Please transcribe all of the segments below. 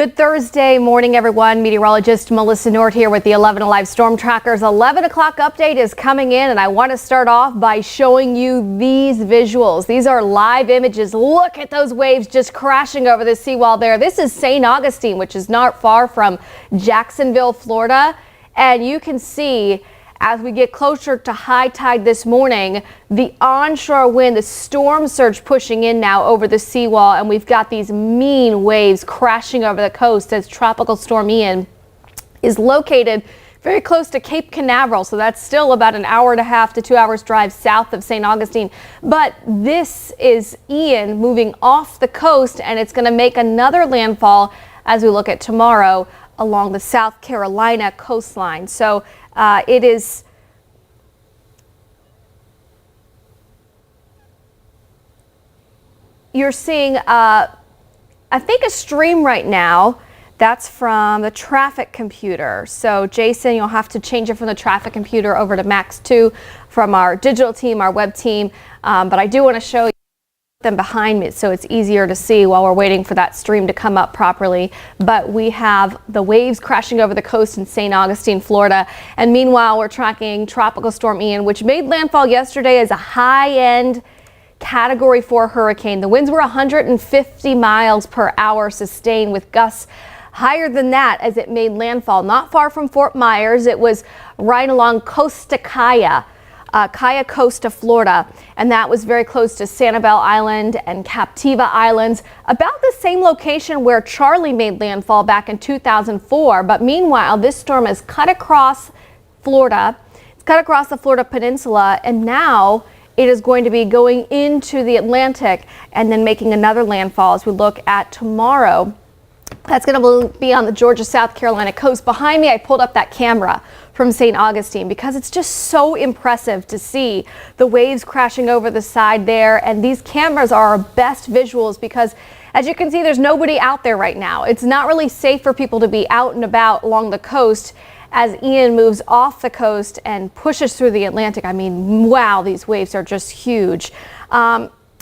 Good Thursday morning, everyone. Meteorologist Melissa Nord here with the 11 Alive Storm Trackers. 11 o'clock update is coming in, and I want to start off by showing you these visuals. These are live images. Look at those waves just crashing over the seawall there. This is St. Augustine, which is not far from Jacksonville, Florida. And you can see as we get closer to high tide this morning, the onshore wind, the storm surge pushing in now over the seawall, and we've got these mean waves crashing over the coast as Tropical Storm Ian is located very close to Cape Canaveral, so that's still about an hour and a half to 2 hours drive south of St. Augustine. But this is Ian moving off the coast, and it's going to make another landfall as we look at tomorrow along the South Carolina coastline. So it is you're seeing I think a stream right now. That's from the traffic computer. So Jason, you'll have to change it from the traffic computer over to Max 2 from our digital team, our web team. But I do want to show you them behind me so it's easier to see while we're waiting for that stream to come up properly. But we have the waves crashing over the coast in St. Augustine, Florida. And meanwhile, we're tracking Tropical Storm Ian, which made landfall yesterday as a high-end Category 4 hurricane. The winds were 150 miles per hour sustained, with gusts higher than that as it made landfall not far from Fort Myers. It was right along Costa Caya coast of Florida, and that was very close to Sanibel Island and Captiva Islands, about the same location where Charlie made landfall back in 2004. But meanwhile, this storm has cut across Florida. It's cut across the Florida Peninsula, and now it is going to be going into the Atlantic and then making another landfall as we look at tomorrow. That's going to be on the Georgia, South Carolina coast. Behind me, I pulled up that camera from St. Augustine because it's just so impressive to see the waves crashing over the side there. And these cameras are our best visuals because, as you can see, there's nobody out there right now. It's not really safe for people to be out and about along the coast as Ian moves off the coast and pushes through the Atlantic. I mean, wow, these waves are just huge.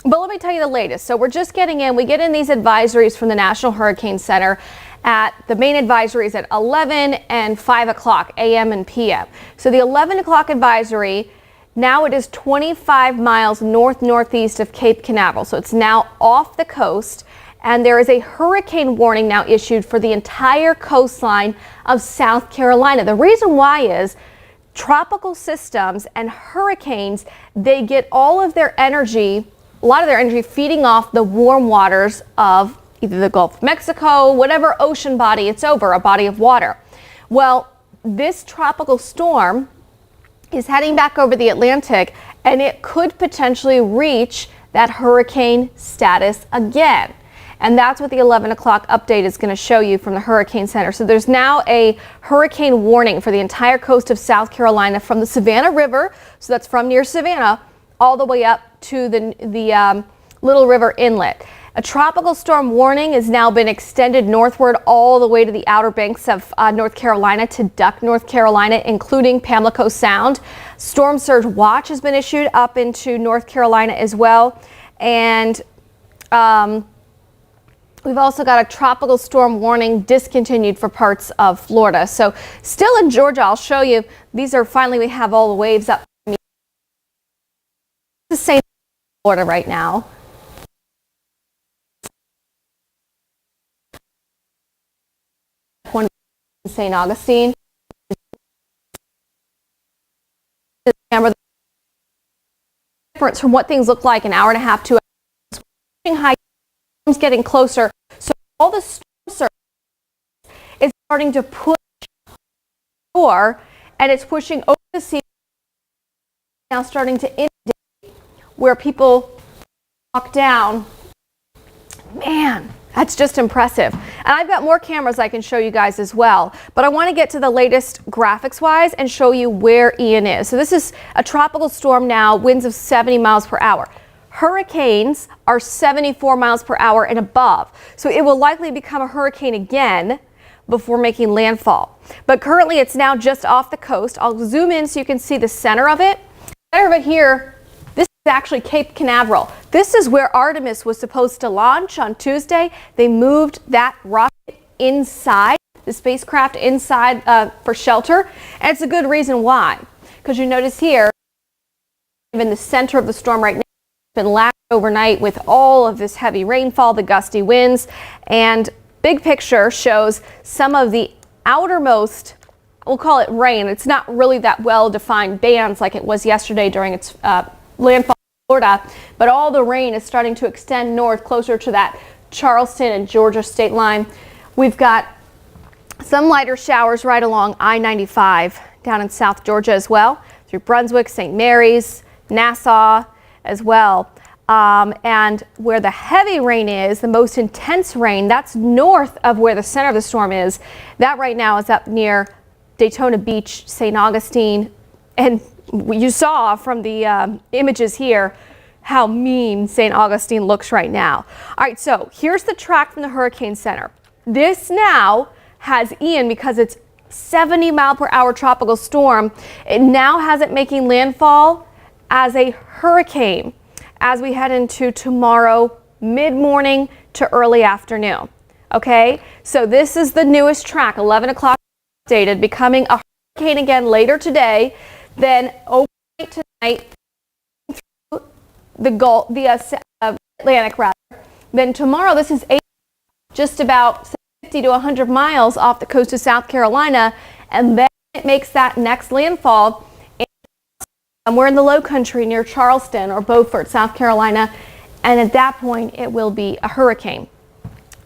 But let me tell you the latest. So we're just getting in. We get in these advisories from the National Hurricane Center at the main advisories at 11 and 5 o'clock a.m. and p.m. So the 11 o'clock advisory, now it is 25 miles northeast of Cape Canaveral. So it's now off the coast, and there is a hurricane warning now issued for the entire coastline of South Carolina. The reason why is tropical systems and hurricanes, they get all of their energy, a lot of their energy feeding off the warm waters of either the Gulf of Mexico, whatever ocean body it's over, a body of water. Well, this tropical storm is heading back over the Atlantic, and it could potentially reach that hurricane status again. And that's what the 11 o'clock update is going to show you from the Hurricane Center. So there's now a hurricane warning for the entire coast of South Carolina from the Savannah River, so that's from near Savannah, all the way up to the Little River Inlet. A tropical storm warning has now been extended northward all the way to the Outer Banks of North Carolina to Duck, North Carolina, including Pamlico Sound. Storm surge watch has been issued up into North Carolina as well. And we've also got a tropical storm warning discontinued for parts of Florida. So still in Georgia, I'll show you. These are finally, we have all the waves up. The same Florida right now. St. Augustine. The camera difference from what things look like an hour and a half, 2 hours. High storms getting closer. So all the storm surge is starting to push shore, and it's pushing over the sea. Now starting to inundate where people walk down. Man, that's just impressive. And I've got more cameras I can show you guys as well, but I want to get to the latest graphics wise and show you where Ian is. So this is a tropical storm now, winds of 70 miles per hour. Hurricanes are 74 miles per hour and above. So it will likely become a hurricane again before making landfall. But currently it's now just off the coast. I'll zoom in so you can see the center of it. Center of it here, this is actually Cape Canaveral. This is where Artemis was supposed to launch on Tuesday. They moved that rocket inside, the spacecraft inside for shelter. And it's a good reason why, because you notice here, in the center of the storm right now, it's been lashed overnight with all of this heavy rainfall, the gusty winds, and big picture shows some of the outermost, we'll call it rain. It's not really that well-defined bands like it was yesterday during its landfall in Florida, but all the rain is starting to extend north closer to that Charleston and Georgia state line. We've got some lighter showers right along I-95 down in South Georgia as well, through Brunswick, St. Mary's, Nassau as well. And where the heavy rain is, the most intense rain, that's north of where the center of the storm is. That right now is up near Daytona Beach, St. Augustine. And you saw from the images here how mean St. Augustine looks right now. All right, so here's the track from the Hurricane Center. This now has Ian, because it's 70-mile-per-hour tropical storm. It now has it making landfall as a hurricane as we head into tomorrow mid-morning to early afternoon. Okay, so this is the newest track, 11 o'clock updated, becoming a hurricane again later today, then overnight tonight through the Gulf, the Atlantic rather. Then tomorrow, this is just about 50 to 100 miles off the coast of South Carolina, and then it makes that next landfall somewhere in the low country near Charleston or Beaufort, South Carolina, and at that point it will be a hurricane.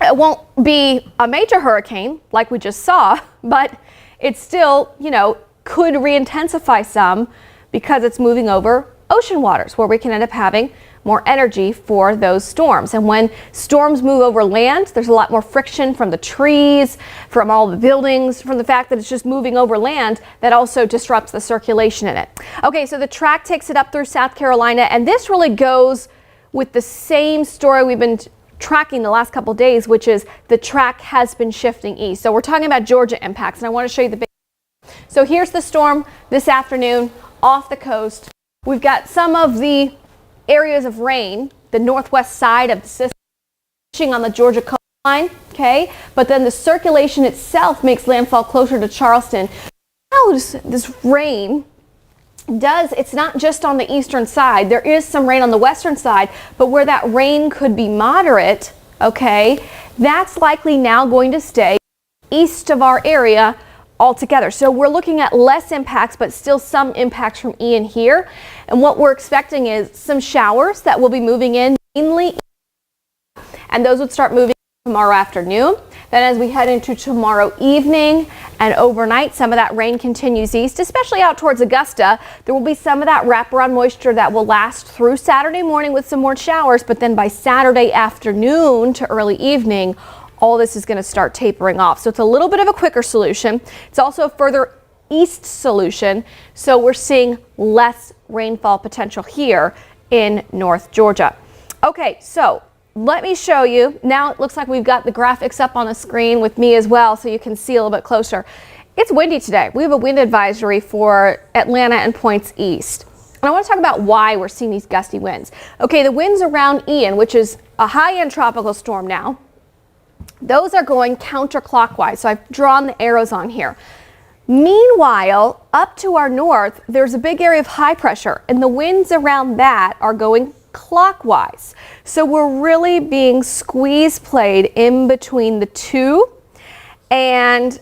It won't be a major hurricane like we just saw, but it still, could re-intensify some because it's moving over ocean waters where we can end up having more energy for those storms. And when storms move over land, there's a lot more friction from the trees, from all the buildings, from the fact that it's just moving over land that also disrupts the circulation in it. Okay, so the track takes it up through South Carolina, and this really goes with the same story we've been tracking the last couple days, which is the track has been shifting east. So we're talking about Georgia impacts, and I want to show you the big. So here's the storm this afternoon off the coast. We've got some of the areas of rain, the northwest side of the system, on the Georgia coastline, okay? But then the circulation itself makes landfall closer to Charleston. How this rain does, it's not just on the eastern side. There is some rain on the western side, but where that rain could be moderate, okay, that's likely now going to stay east of our area altogether. So we're looking at less impacts, but still some impacts from Ian here. And what we're expecting is some showers that will be moving in mainly, and those would start moving tomorrow afternoon. Then as we head into tomorrow evening and overnight, some of that rain continues east, especially out towards Augusta. There will be some of that wraparound moisture that will last through Saturday morning with some more showers, but then by Saturday afternoon to early evening, all this is going to start tapering off. So it's a little bit of a quicker solution. It's also a further east solution. So we're seeing less rainfall potential here in North Georgia. Okay, so let me show you. Now it looks like we've got the graphics up on the screen with me as well, so you can see a little bit closer. It's windy today. We have a wind advisory for Atlanta and points east. And I want to talk about why we're seeing these gusty winds. Okay, the winds around Ian, which is a high-end tropical storm now, those are going counterclockwise. So I've drawn the arrows on here. Meanwhile, up to our north, there's a big area of high pressure, and the winds around that are going clockwise. So we're really being squeeze played in between the two, and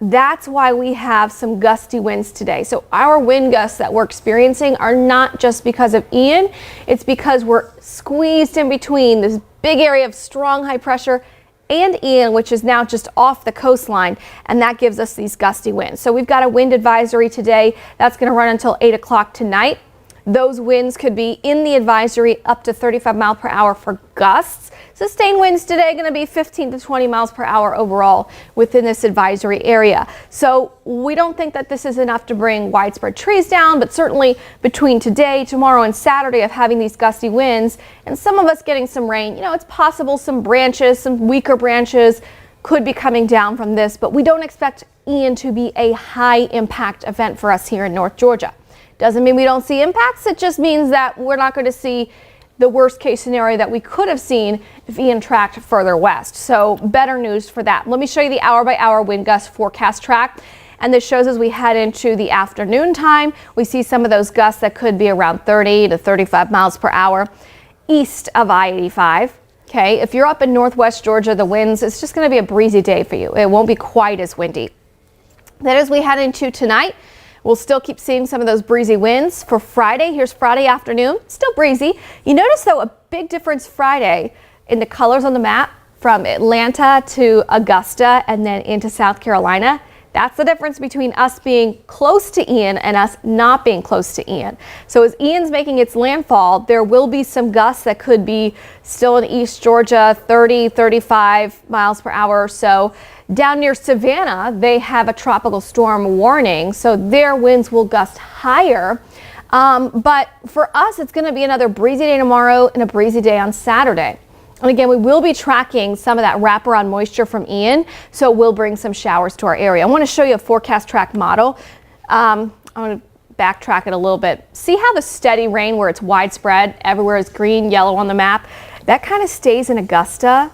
that's why we have some gusty winds today. So our wind gusts that we're experiencing are not just because of Ian, it's because we're squeezed in between this big area of strong high pressure and Ian, which is now just off the coastline, and that gives us these gusty winds. So we've got a wind advisory today that's going to run until 8 o'clock tonight. Those winds could be in the advisory up to 35 miles per hour for gusts. Sustained winds today going to be 15 to 20 miles per hour overall within this advisory area. So we don't think that this is enough to bring widespread trees down, but certainly between today, tomorrow, and Saturday of having these gusty winds and some of us getting some rain, it's possible some branches, some weaker branches could be coming down from this, but we don't expect Ian to be a high impact event for us here in North Georgia. Doesn't mean we don't see impacts. It just means that we're not going to see the worst case scenario that we could have seen if Ian tracked further west. So better news for that. Let me show you the hour by hour wind gust forecast track. And this shows as we head into the afternoon time, we see some of those gusts that could be around 30 to 35 miles per hour east of I-85. Okay, if you're up in northwest Georgia, the winds, it's just going to be a breezy day for you. It won't be quite as windy. Then as we head into tonight, we'll still keep seeing some of those breezy winds. For Friday, here's Friday afternoon, still breezy. You notice though a big difference Friday in the colors on the map from Atlanta to Augusta and then into South Carolina. That's the difference between us being close to Ian and us not being close to Ian. So as Ian's making its landfall, there will be some gusts that could be still in East Georgia, 30, 35 miles per hour or so. Down near Savannah, they have a tropical storm warning, so their winds will gust higher. But for us, it's going to be another breezy day tomorrow and a breezy day on Saturday. And again, we will be tracking some of that wraparound moisture from Ian, so we'll bring some showers to our area. I want to show you a forecast track model. I'm going to backtrack it a little bit. See how the steady rain where it's widespread, everywhere is green, yellow on the map, that kind of stays in Augusta.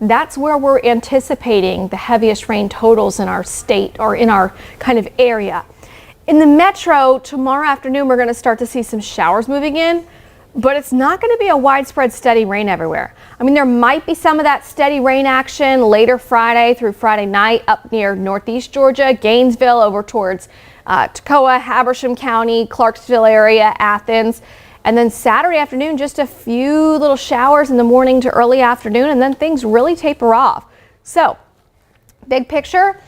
That's where we're anticipating the heaviest rain totals in our state or in our kind of area. In the metro, tomorrow afternoon, we're going to start to see some showers moving in. But it's not going to be a widespread steady rain everywhere. I mean, there might be some of that steady rain action later Friday through Friday night up near northeast Georgia, Gainesville, over towards Toccoa, Habersham County, Clarksville area, Athens. And then Saturday afternoon, just a few little showers in the morning to early afternoon, and then things really taper off. So, big picture,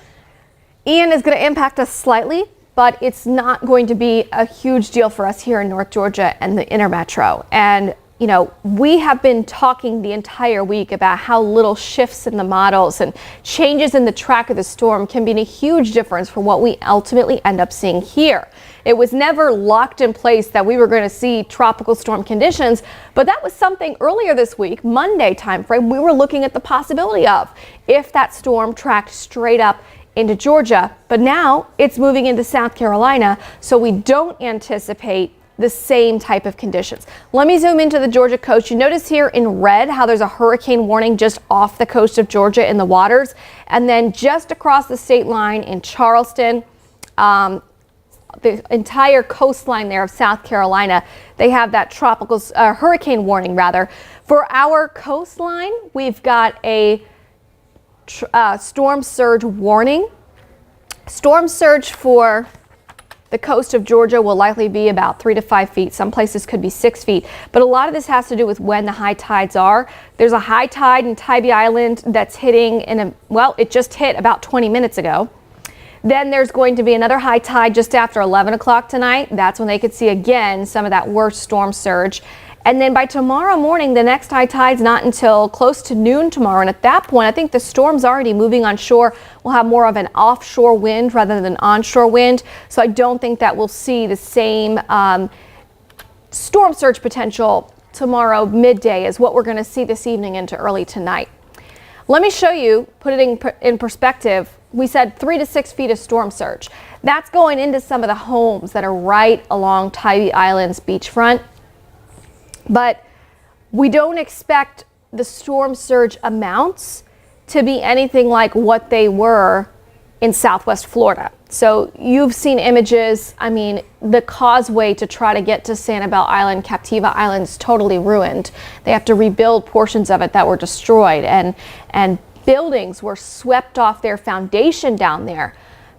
Ian is going to impact us slightly, but it's not going to be a huge deal for us here in North Georgia and the inner metro. And, you know, we have been talking the entire week about how little shifts in the models and changes in the track of the storm can be a huge difference for what we ultimately end up seeing here. It was never locked in place that we were going to see tropical storm conditions, but that was something earlier this week, Monday timeframe, we were looking at the possibility of if that storm tracked straight up into Georgia, but now it's moving into South Carolina, so we don't anticipate the same type of conditions. Let me zoom into the Georgia coast. You notice here in red how there's a hurricane warning just off the coast of Georgia in the waters, and then just across the state line in Charleston, the entire coastline there of South Carolina, they have that tropical hurricane warning rather. For our coastline, we've got a storm surge warning. Storm surge for the coast of Georgia will likely be about 3 to 5 feet. Some places could be 6 feet, but a lot of this has to do with when the high tides are. There's a high tide in Tybee Island that's hitting it just hit about 20 minutes ago. Then there's going to be another high tide just after 11 o'clock tonight. That's when they could see again some of that worst storm surge. And then by tomorrow morning, the next high tide's not until close to noon tomorrow. And at that point, I think the storm's already moving on shore. We'll have more of an offshore wind rather than onshore wind. So I don't think that we'll see the same storm surge potential tomorrow midday as what we're going to see this evening into early tonight. Let me show you, put it in perspective. We said 3 to 6 feet of storm surge. That's going into some of the homes that are right along Tybee Island's beachfront. But we don't expect the storm surge amounts to be anything like what they were in Southwest Florida. So you've seen images. I mean, the causeway to try to get to Sanibel Island, Captiva Island is totally ruined. They have to rebuild portions of it that were destroyed, and buildings were swept off their foundation down there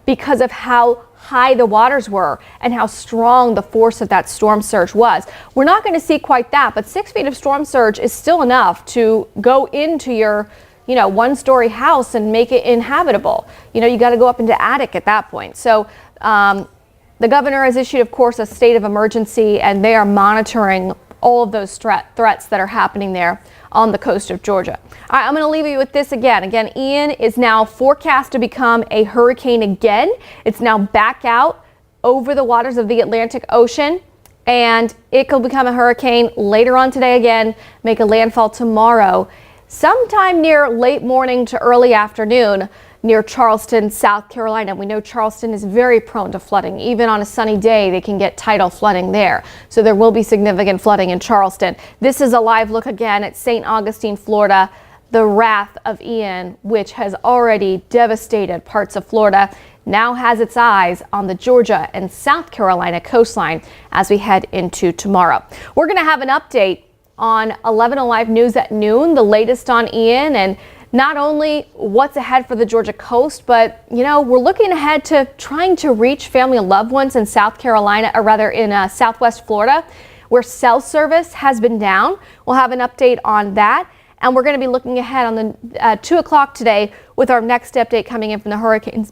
because of how high the waters were and how strong the force of that storm surge was. We're not going to see quite that, but 6 feet of storm surge is still enough to go into your, one-story house and make it inhabitable. You got to go up into attic at that point. So the governor has issued, of course, a state of emergency, and they are monitoring all of those threats that are happening there on the coast of Georgia. All right, I'm going to leave you with this again. Again, Ian is now forecast to become a hurricane again. It's now back out over the waters of the Atlantic Ocean, and it could become a hurricane later on today again, make a landfall tomorrow, sometime near late morning to early afternoon. near Charleston, South Carolina. We know Charleston is very prone to flooding. Even on a sunny day, they can get tidal flooding there. So there will be significant flooding in Charleston. This is a live look again at St. Augustine, Florida. The wrath of Ian, which has already devastated parts of Florida, now has its eyes on the Georgia and South Carolina coastline as we head into tomorrow. We're going to have an update on 11 Alive News at noon, the latest on Ian, and not only what's ahead for the Georgia coast, but, you know, we're looking ahead to trying to reach family and loved ones in South Carolina, or rather in Southwest Florida, where cell service has been down. We'll have an update on that. And we're going to be looking ahead on the 2 o'clock today with our next update coming in from the Hurricane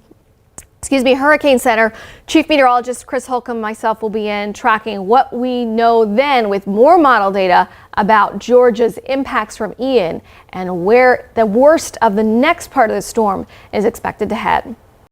Center. Chief Meteorologist Chris Holcomb and myself will be in tracking what we know then with more model data about Georgia's impacts from Ian and where the worst of the next part of the storm is expected to head.